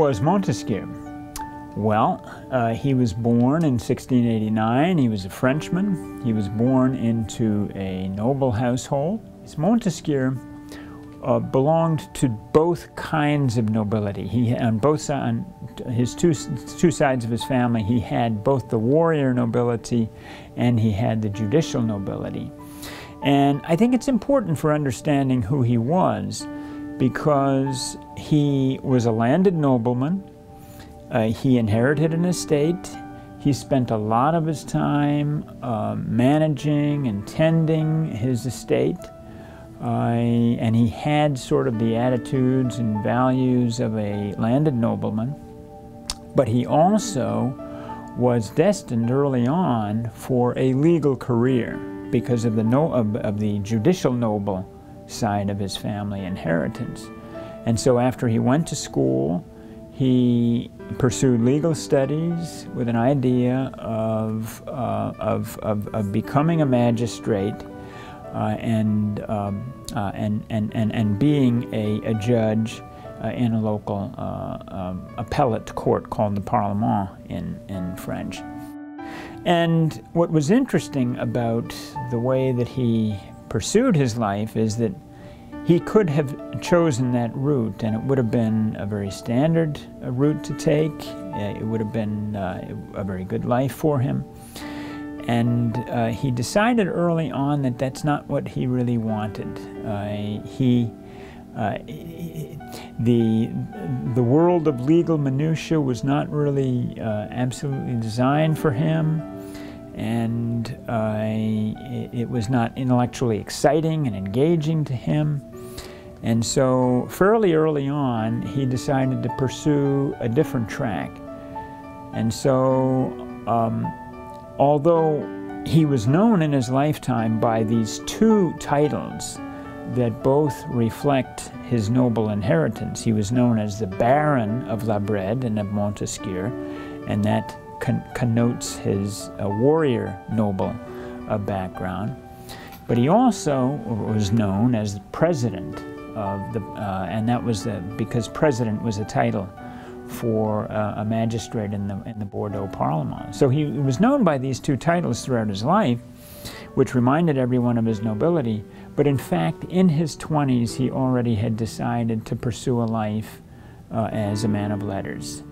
was Montesquieu? Well, he was born in 1689. He was a Frenchman. He was born into a noble household. Montesquieu belonged to both kinds of nobility. He, on both sides, on his two sides of his family, he had both the warrior nobility and he had the judicial nobility. And I think it's important for understanding who he was, because he was a landed nobleman. He inherited an estate. He spent a lot of his time managing and tending his estate. And he had sort of the attitudes and values of a landed nobleman. But he also was destined early on for a legal career because of the judicial noble side of his family inheritance. And so after he went to school, he pursued legal studies with an idea of becoming a magistrate and being a judge in a local appellate court called the Parlement in French. And what was interesting about the way that he pursued his life is that he could have chosen that route, and it would have been a very standard route to take. It would have been a very good life for him. And he decided early on that that's not what he really wanted. The world of legal minutiae was not really absolutely designed for him, and it was not intellectually exciting and engaging to him. And so fairly early on, he decided to pursue a different track. And so although he was known in his lifetime by these two titles that both reflect his noble inheritance, he was known as the Baron of La Brede and of Montesquieu, and that connotes his warrior noble background. But he also was known as the President of the, and that was because President was a title for a magistrate in the Bordeaux Parliament. So he was known by these two titles throughout his life, which reminded everyone of his nobility. But in fact, in his 20s, he already had decided to pursue a life as a man of letters.